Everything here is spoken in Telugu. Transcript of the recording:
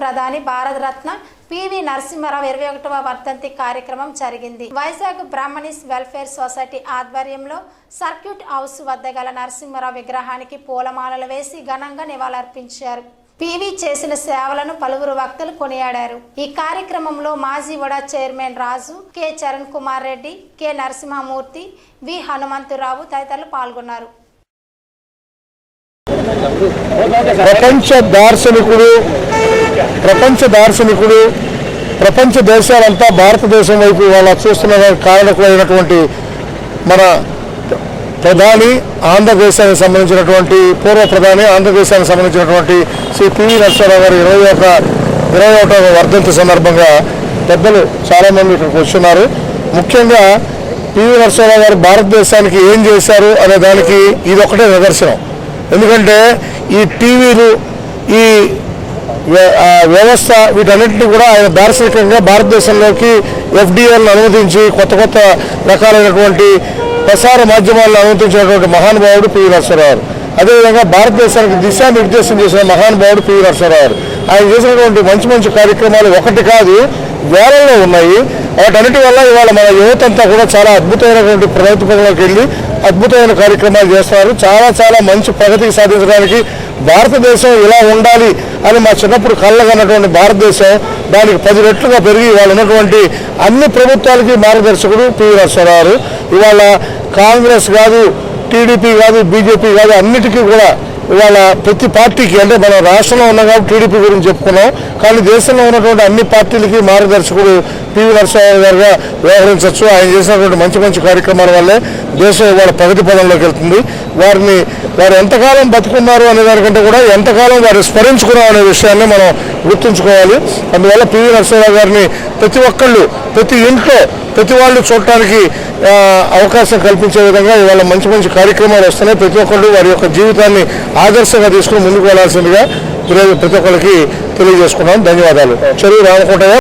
ప్రధాని భారతరత్న పివి నరసింహారావు 21వ వర్ధంతి కార్యక్రమం జరిగింది. వైజాగ్ బ్రాహ్మణీస్ వెల్ఫేర్ సొసైటీ ఆధ్వర్యంలో సర్క్యూట్ హౌస్ వద్ద గల నరసింహారావు విగ్రహానికి పూలమాలలు వేసి ఘనంగా నివాళులర్పించారు. పివి చేసిన సేవలను పలువురు వక్తలు కొనియాడారు. ఈ కార్యక్రమంలో మాజీ వడా చైర్మన్ రాజు, కె చరణ్ కుమార్ రెడ్డి, కె నరసింహమూర్తి, వి హనుమంతరావు తదితరులు పాల్గొన్నారు. ప్రపంచ దేశాలంతా భారతదేశం వైపు వాళ్ళ చూస్తున్న కారణకులైనటువంటి మన ప్రధాని, ఆంధ్రదేశానికి సంబంధించినటువంటి పూర్వ ప్రధాని, ఆంధ్రదేశానికి సంబంధించినటువంటి శ్రీ పివి నరసింహారావు గారి 21వ వర్ధంతి సందర్భంగా పెద్దలు చాలామంది ఇక్కడికి వస్తున్నారు. ముఖ్యంగా పివి నరసింహారావు గారు భారతదేశానికి ఏం చేశారు అనే దానికి ఇది ఒకటే నిదర్శనం. ఎందుకంటే ఈ టీవీలు, ఈ వ్యవస్థ, వీటన్నింటినీ కూడా ఆయన దార్శనికంగా భారతదేశంలోకి ఎఫ్డిఎల్ను అనుమతించి కొత్త రకాలైనటువంటి ప్రసార మాధ్యమాలను అనుమతించినటువంటి మహానుభావుడు పివి నరసింహారావు. అదేవిధంగా భారతదేశానికి దిశానిర్దేశం చేసిన మహానుభావుడు పివి నరసింహారావు. ఆయన చేసినటువంటి మంచి కార్యక్రమాలు ఒకటి కాదు, వేలల్లో ఉన్నాయి. వాటన్నిటి వల్ల ఇవాళ మన యువతంతా కూడా చాలా అద్భుతమైనటువంటి ప్రగతి పదంలోకి వెళ్ళి అద్భుతమైన కార్యక్రమాలు చేస్తున్నారు. చాలా మంచి ప్రగతికి సాధించడానికి భారతదేశం ఇలా ఉండాలి అని మా చిన్నప్పుడు కళ్ళగన్నటువంటి భారతదేశం దానికి 10 రెట్లుగా పెరిగి ఇవాళ ఉన్నటువంటి అన్ని ప్రభుత్వాలకి మార్గదర్శకుడు పివి నరసింహారావు. ఇవాళ కాంగ్రెస్ కాదు, టీడీపీ కాదు, బీజేపీ కాదు, అన్నిటికీ కూడా ఇవాళ ప్రతి పార్టీకి, అంటే మనం రాష్ట్రంలో ఉన్నాం కాబట్టి టీడీపీ గురించి చెప్పుకున్నాం, కానీ దేశంలో ఉన్నటువంటి అన్ని పార్టీలకి మార్గదర్శకుడు పివి నరసింహారావు గారుగా వ్యవహరించవచ్చు. ఆయన చేసినటువంటి మంచి కార్యక్రమాల వల్లే దేశం ఇవాళ ప్రగతి పదంలోకి వెళ్తుంది. వారు ఎంతకాలం బతుకున్నారు అనే దానికంటే కూడా ఎంతకాలం వారు స్మరించుకున్నాం అనే విషయాన్ని మనం గుర్తుంచుకోవాలి. అందువల్ల పివి నరసింహారావు గారిని ప్రతి ఒక్కళ్ళు, ప్రతి ఇంట్లో, ప్రతి వాళ్ళు చూడటానికి అవకాశం కల్పించే విధంగా ఇవాళ మంచి కార్యక్రమాలు వస్తున్నాయి. ప్రతి ఒక్కళ్ళు వారి యొక్క జీవితాన్ని ఆదర్శంగా తీసుకుని ముందుకు వెళ్లాల్సిందిగా ప్రతి ఒక్కరికి తెలియజేసుకున్నాం. ధన్యవాదాలు. చెరువు రామకోటయ్య,